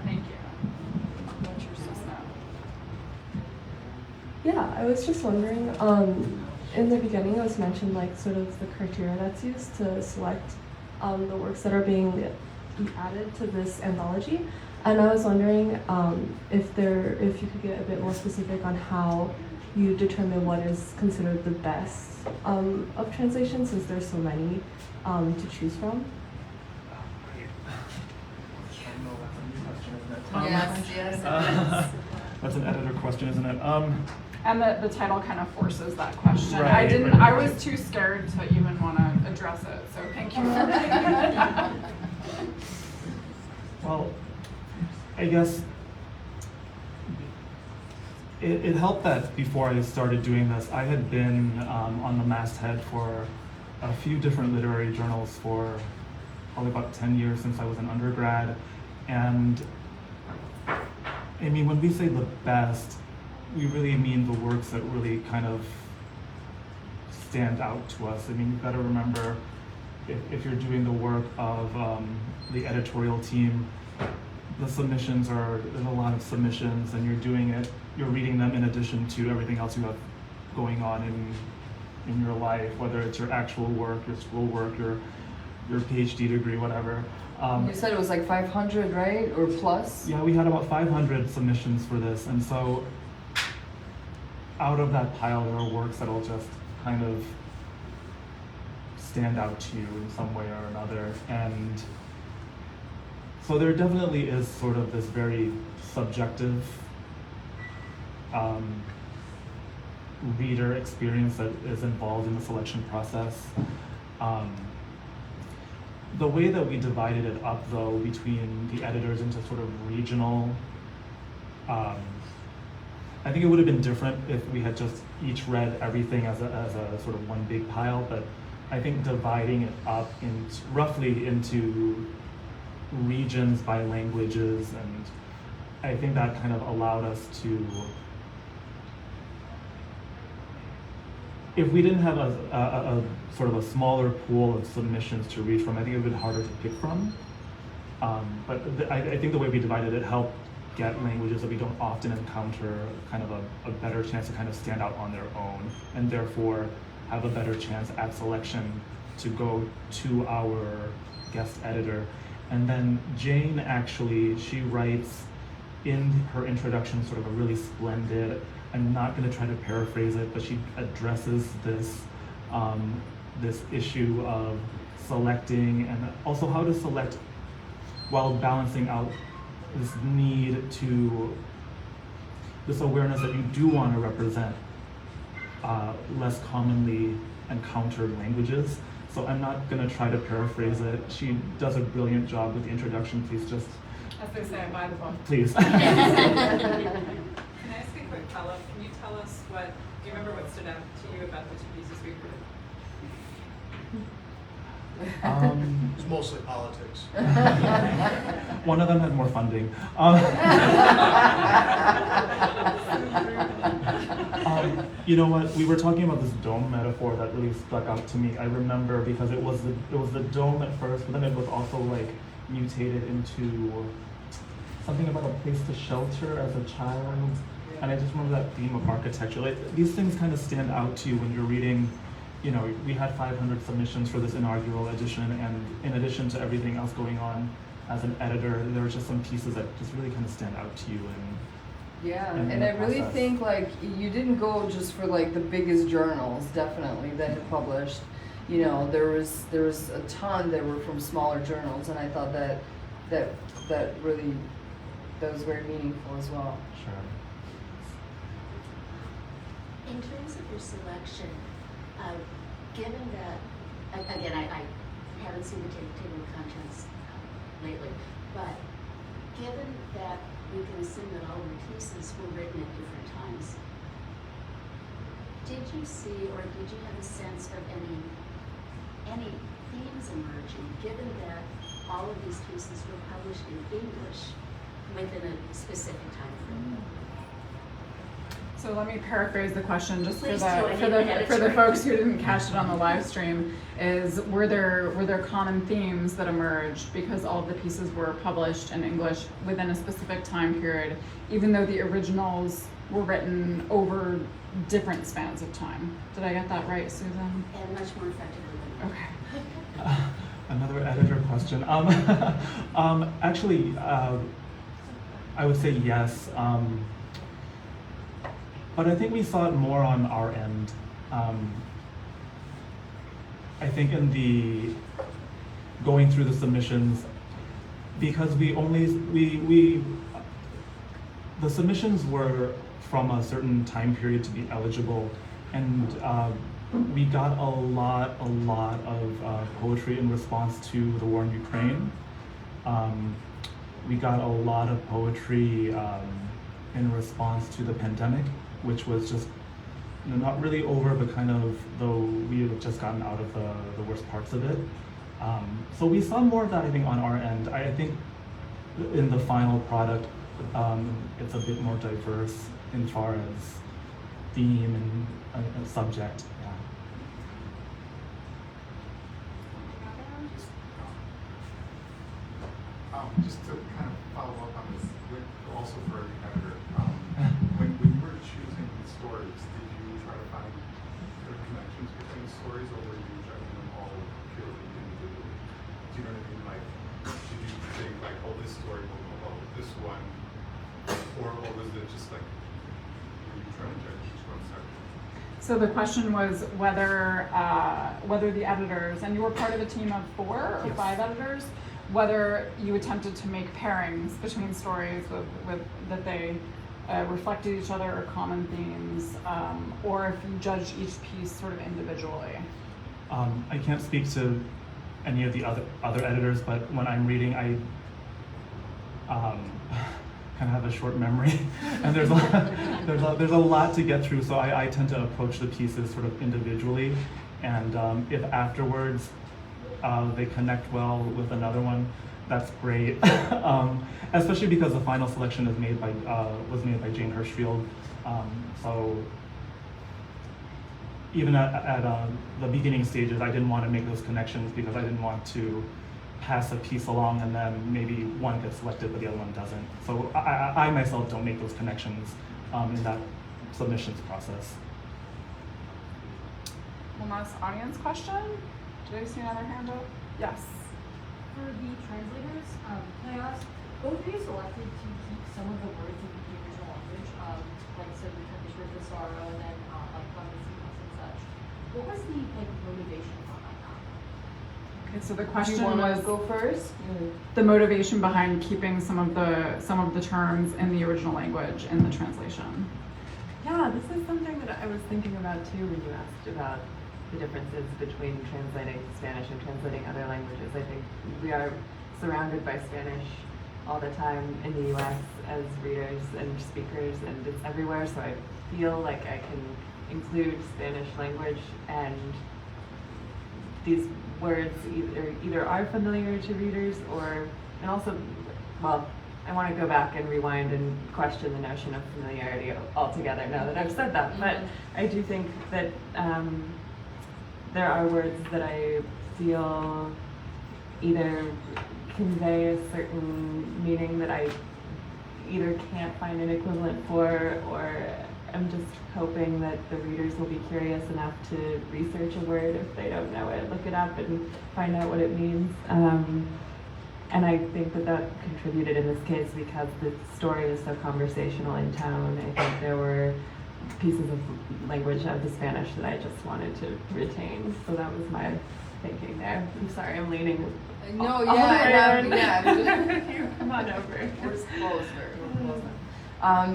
[SPEAKER 2] Thank you. What's your system?
[SPEAKER 6] Yeah, I was just wondering, in the beginning it was mentioned like sort of the criteria that's used to select the works that are being added to this anthology. And I was wondering if you could get a bit more specific on how you determine what is considered the best of translations, since there's so many to choose from.
[SPEAKER 4] Yes.
[SPEAKER 3] That's an editor question, isn't it?
[SPEAKER 2] And the title kind of forces that question.
[SPEAKER 3] Right,
[SPEAKER 2] I was too scared to even want to address it, so thank you for bringing it up.
[SPEAKER 3] Well, I guess it helped that before I started doing this, I had been on the masthead for a few different literary journals for probably about 10 years since I was an undergrad. And I mean, when we say the best, we really mean the works that really kind of stand out to us. I mean, you've got to remember, if you're doing the work of the editorial team, there's a lot of submissions, and you're reading them in addition to everything else you have going on in your life, whether it's your actual work, your school work, your PhD degree, whatever.
[SPEAKER 4] You said it was like 500, right? Or plus?
[SPEAKER 3] Yeah, we had about 500 submissions for this, and so out of that pile, there are works that'll just kind of stand out to you in some way or another. And so there definitely is sort of this very subjective reader experience that is involved in the selection process. The way that we divided it up, though, between the editors into sort of regional, I think it would have been different if we had just each read everything as a sort of one big pile, but I think dividing it up roughly into regions by languages, and I think that kind of allowed us to if we didn't have a sort of a smaller pool of submissions to read from, I think it would be harder to pick from. But I think the way we divided it helped get languages that we don't often encounter kind of a better chance to kind of stand out on their own, and therefore have a better chance at selection to go to our guest editor. And then Jane actually, she writes in her introduction sort of a really splendid, I'm not going to try to paraphrase it, but she addresses this this issue of selecting and also how to select while balancing out this need to, this awareness that you do want to represent less commonly encountered languages. So I'm not going to try to paraphrase it. She does a brilliant job with the introduction. Please just,
[SPEAKER 2] As they say, buy the book.
[SPEAKER 3] please.
[SPEAKER 7] Can I ask a quick follow-up? Can you tell us do you remember what stood out to you about the two pieces we read?
[SPEAKER 8] It's mostly politics.
[SPEAKER 3] One of them had more funding. You know what? We were talking about this dome metaphor that really stuck out to me. I remember because it was the dome at first, but then it was also like mutated into something about a place to shelter as a child. And I just remember that theme of architecture. Like these things kind of stand out to you when you're reading. You know, we had 500 submissions for this inaugural edition, and in addition to everything else going on as an editor, there were just some pieces that just really kind of stand out to you.
[SPEAKER 4] Yeah,
[SPEAKER 3] in
[SPEAKER 4] and
[SPEAKER 3] the
[SPEAKER 4] I really
[SPEAKER 3] process.
[SPEAKER 4] think like you didn't go just for like the biggest journals, definitely, that had published. You know, there was a ton that were from smaller journals, and I thought that really was very meaningful as well.
[SPEAKER 3] Sure.
[SPEAKER 9] In terms of your selection, given that, again, I haven't seen the table of contents lately, but given that we can assume that all the pieces were written at different times, did you see or did you have a sense of any themes emerging, given that all of these pieces were published in English within a specific time frame?
[SPEAKER 2] So let me paraphrase the question just
[SPEAKER 9] Please do. I
[SPEAKER 2] for
[SPEAKER 9] need an
[SPEAKER 2] the
[SPEAKER 9] editor.
[SPEAKER 2] folks who didn't catch it on the live stream. Is were there common themes that emerged because all of the pieces were published in English within a specific time period, even though the originals were written over different spans of time? Did I get that right, Susan?
[SPEAKER 9] And much more effectively than that.
[SPEAKER 2] Okay.
[SPEAKER 3] Another editor question. Actually, I would say yes. But I think we saw it more on our end. I think in the going through the submissions, because the submissions were from a certain time period to be eligible, and we got a lot of poetry in response to the war in Ukraine. We got a lot of poetry in response to the pandemic, which was just not really over, but kind of, though we had just gotten out of the worst parts of it. So we saw more of that, I think, on our end. I think in the final product, it's a bit more diverse in far as theme and subject. Yeah.
[SPEAKER 8] Just to kind of follow up on this, also for the editor, when you were choosing the stories, did you try to find sort of connections between the stories, or were you judging them all purely individually? Do you know what I mean? Like, did you think like, oh, this story will go well with this one, or was it just like, were you trying to judge each one separately?
[SPEAKER 2] So the question was whether the editors, and you were part of a team of 4 or
[SPEAKER 3] Yes.
[SPEAKER 2] 5 editors, whether you attempted to make pairings between stories with that they reflected each other or common themes, or if you judged each piece sort of individually.
[SPEAKER 3] I can't speak to any of the other editors, but when I'm reading, I kind of have a short memory, and there's a lot to get through. So I tend to approach the pieces sort of individually, and if afterwards they connect well with another one, that's great. Especially because the final selection is made by was made by Jane Hirschfield. So even at the beginning stages, I didn't want to make those connections because I didn't want to pass a piece along and then maybe one gets selected but the other one doesn't. So I myself don't make those connections in that submissions process.
[SPEAKER 2] One last audience question. Did I see another hand up? Yes.
[SPEAKER 10] For the translators, can I ask, both of you selected to keep some of the words in the original language, like so the Turkish word for sorrow and then like and such. What was the motivation behind that?
[SPEAKER 2] Okay, so the
[SPEAKER 4] Do
[SPEAKER 2] question
[SPEAKER 4] you want
[SPEAKER 2] was
[SPEAKER 4] to go first?
[SPEAKER 2] the motivation behind keeping some of the terms in the original language in the translation.
[SPEAKER 5] Yeah, this is something that I was thinking about too when you asked about the differences between translating Spanish and translating other languages. I think we are surrounded by Spanish all the time in the US as readers and speakers, and it's everywhere, so I feel like I can include Spanish language, and these words either are familiar to readers or, and also, well, I want to go back and rewind and question the notion of familiarity altogether now that I've said that, but I do think that there are words that I feel either convey a certain meaning that I either can't find an equivalent for, or I'm just hoping that the readers will be curious enough to research a word if they don't know it, look it up and find out what it means. And I think that contributed in this case because the story is so conversational in tone. I think there were pieces of language of the Spanish that I just wanted to retain. So that was my thinking there. I'm sorry, I'm leaning.
[SPEAKER 4] No,
[SPEAKER 5] all
[SPEAKER 4] yeah,
[SPEAKER 5] the way
[SPEAKER 4] yeah.
[SPEAKER 5] You come on over.
[SPEAKER 4] We're closer.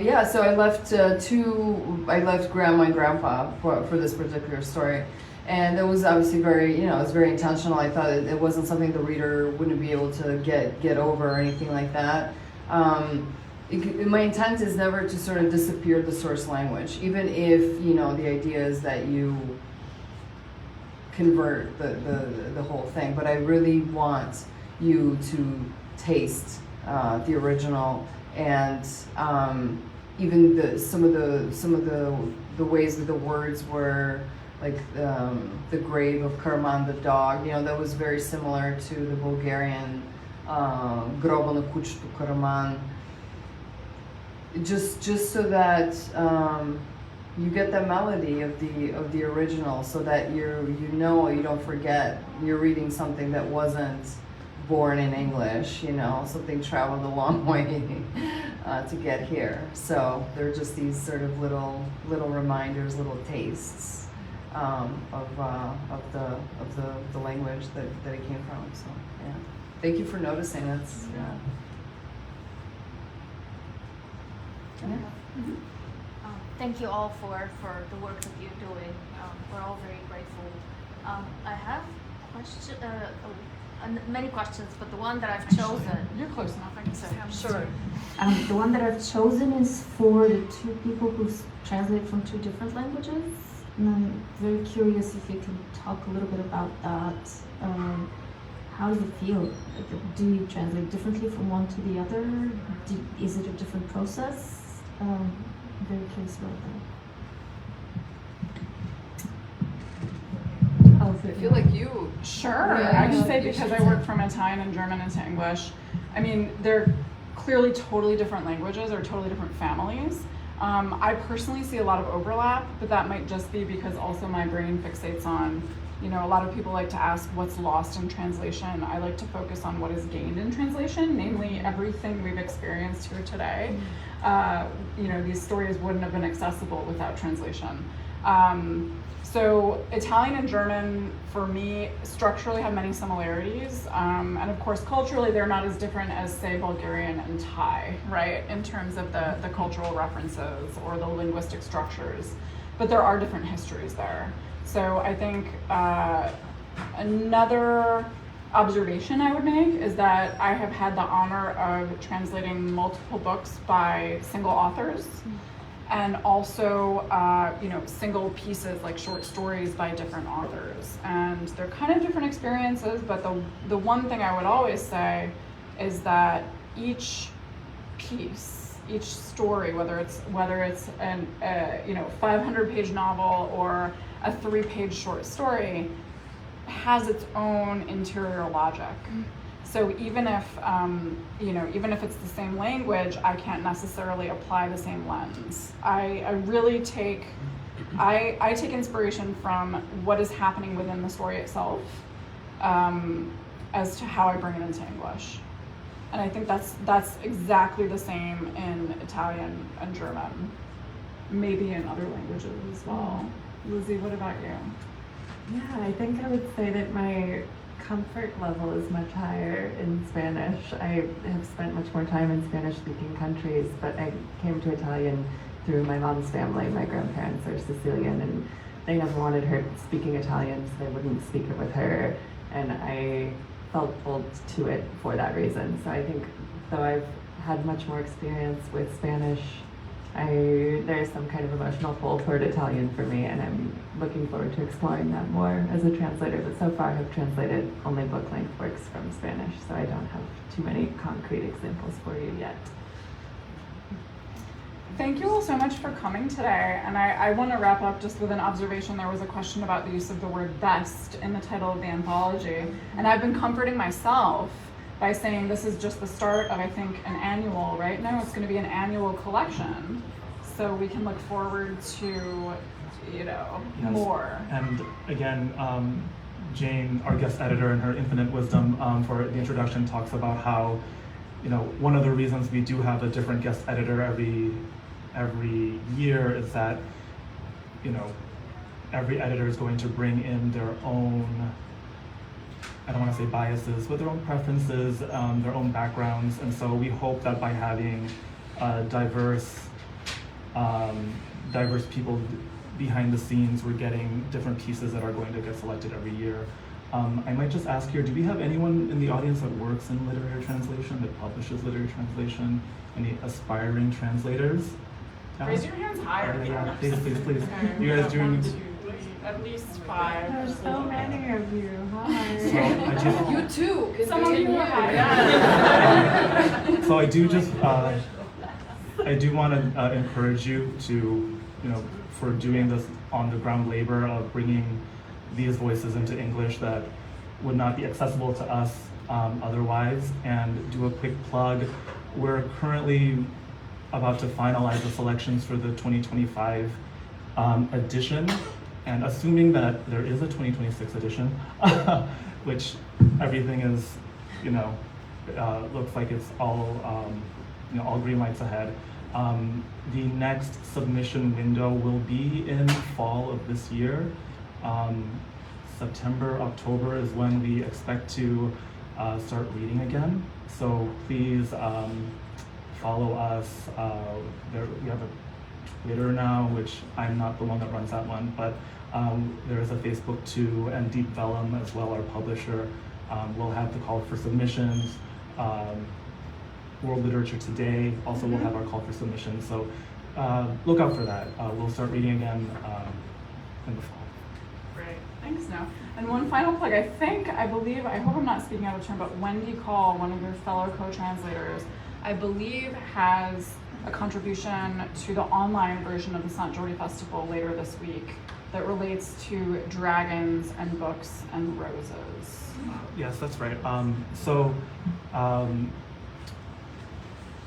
[SPEAKER 4] Yeah, so I left I left grandma and grandpa for this particular story. And it was obviously very, it was very intentional. I thought it wasn't something the reader wouldn't be able to get over or anything like that. My intent is never to sort of disappear the source language, even if, the idea is that you convert the whole thing. But I really want you to taste the original, and even some of the ways that the words were, like the grave of Karaman the dog, that was very similar to the Bulgarian Grobo na kućtu Karaman. Just so that you get the melody of the original, so that you don't forget you're reading something that wasn't born in English, something traveled a long way to get here. So they're just these sort of little reminders, little tastes of the language that it came from. So yeah, thank you for noticing. That's yeah.
[SPEAKER 10] Thank you all for the work that you're doing. We're all very grateful. I have many questions, but the one that I've chosen.
[SPEAKER 2] You're close enough. I can say.
[SPEAKER 10] Sure.
[SPEAKER 11] The one that I've chosen is for the two people who translate from two different languages. And I'm very curious if you can talk a little bit about that. How does it feel? Do you translate differently from one to the other? Is it a different process? I'm very curious about that.
[SPEAKER 4] I feel like you.
[SPEAKER 2] Sure,
[SPEAKER 4] Yeah,
[SPEAKER 2] I can say
[SPEAKER 4] you
[SPEAKER 2] because
[SPEAKER 4] should
[SPEAKER 2] I work from Italian and German into English. I mean, they're clearly totally different languages or totally different families. I personally see a lot of overlap, but that might just be because also my brain fixates on, a lot of people like to ask what's lost in translation. I like to focus on what is gained in translation, namely everything we've experienced here today. These stories wouldn't have been accessible without translation. So Italian and German, for me, structurally have many similarities. And of course, culturally, they're not as different as, say, Bulgarian and Thai, right? In terms of the cultural references or the linguistic structures. But there are different histories there. So I think another observation I would make is that I have had the honor of translating multiple books by single authors. And also, single pieces like short stories by different authors. And they're kind of different experiences, but the one thing I would always say is that each piece each story, whether it's an 500-page novel or a 3-page short story, has its own interior logic. So even if even if it's the same language, I can't necessarily apply the same lens. I really take inspiration from what is happening within the story itself, as to how I bring it into English. And I think that's exactly the same in Italian and German, maybe in other languages as well. Lizzie, what about you?
[SPEAKER 5] Yeah, I think I would say that my comfort level is much higher in Spanish. I have spent much more time in Spanish-speaking countries, but I came to Italian through my mom's family. My grandparents are Sicilian, and they never wanted her speaking Italian, so they wouldn't speak it with her, and I felt pulled to it for that reason. So I think though I've had much more experience with Spanish, there's some kind of emotional pull toward Italian for me, and I'm looking forward to exploring that more as a translator, but so far I've translated only book-length works from Spanish, so I don't have too many concrete examples for you yet.
[SPEAKER 2] Thank you all so much for coming today, and I want to wrap up just with an observation. There was a question about the use of the word best in the title of the anthology, and I've been comforting myself by saying this is just the start of, I think, an annual, right? No, it's going to be an annual collection, so we can look forward to,
[SPEAKER 3] Yes.
[SPEAKER 2] more.
[SPEAKER 3] And again, Jane, our guest editor, in her infinite wisdom for the introduction, talks about how, one of the reasons we do have a different guest editor every year is that, every editor is going to bring in their own, I don't want to say biases, but their own preferences, their own backgrounds, and so we hope that by having diverse people behind the scenes, we're getting different pieces that are going to get selected every year. I might just ask here, do we have anyone in the audience that works in literary translation, that publishes literary translation? Any aspiring translators?
[SPEAKER 2] Raise your hands higher.
[SPEAKER 3] Yeah, please.
[SPEAKER 2] Okay,
[SPEAKER 3] You guys doing?
[SPEAKER 2] 1, 2, 3, at least 5.
[SPEAKER 5] There's so many of you. Hi.
[SPEAKER 3] So I just,
[SPEAKER 4] You too. Can
[SPEAKER 2] Some of
[SPEAKER 4] be
[SPEAKER 2] you
[SPEAKER 4] in
[SPEAKER 2] are
[SPEAKER 4] here.
[SPEAKER 2] high. Yeah.
[SPEAKER 3] so I do just, I do want to encourage you to, for doing this on the ground labor of bringing these voices into English that would not be accessible to us otherwise, and do a quick plug. We're currently about to finalize the selections for the 2025 edition, and assuming that there is a 2026 edition, which everything is, looks like it's all, all green lights ahead. The next submission window will be in fall of this year. September, October is when we expect to start reading again. So please follow us. We have a Twitter now, which I'm not the one that runs that one, but there is a Facebook too, and Deep Vellum as well, our publisher. We'll have the call for submissions. World Literature Today also will have our call for submissions. So look out for that. We'll start reading again in the fall.
[SPEAKER 2] Great, thanks, Noh. And one final plug, I believe, I hope I'm not speaking out of turn, but Wendy Call, one of your fellow co-translators, I believe has a contribution to the online version of the Sant Jordi Festival later this week that relates to dragons and books and roses.
[SPEAKER 3] Yes, that's right.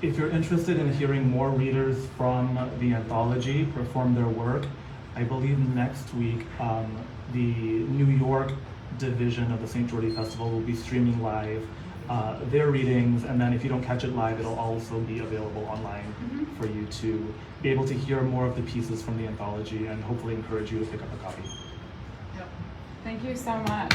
[SPEAKER 3] If you're interested in hearing more readers from the anthology perform their work, I believe next week the New York division of the St. Jordi Festival will be streaming live their readings, and then if you don't catch it live, it'll also be available online for you to be able to hear more of the pieces from the anthology and hopefully encourage you to pick up a copy.
[SPEAKER 2] Yep. Thank you so much.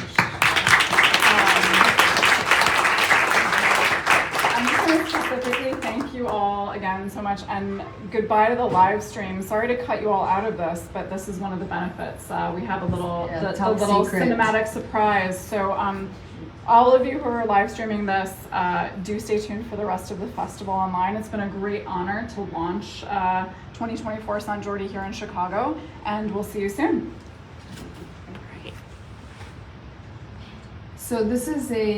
[SPEAKER 2] I'm just going to specifically thank you all again so much, and goodbye to the live stream. Sorry to cut you all out of this, but this is one of the benefits. We have a little, the little
[SPEAKER 4] secret.
[SPEAKER 2] cinematic surprise. So all of you who are live streaming this, do stay tuned for the rest of the festival online. It's been a great honor to launch 2024 Sant Jordi here in Chicago, and we'll see you soon.
[SPEAKER 4] So this is a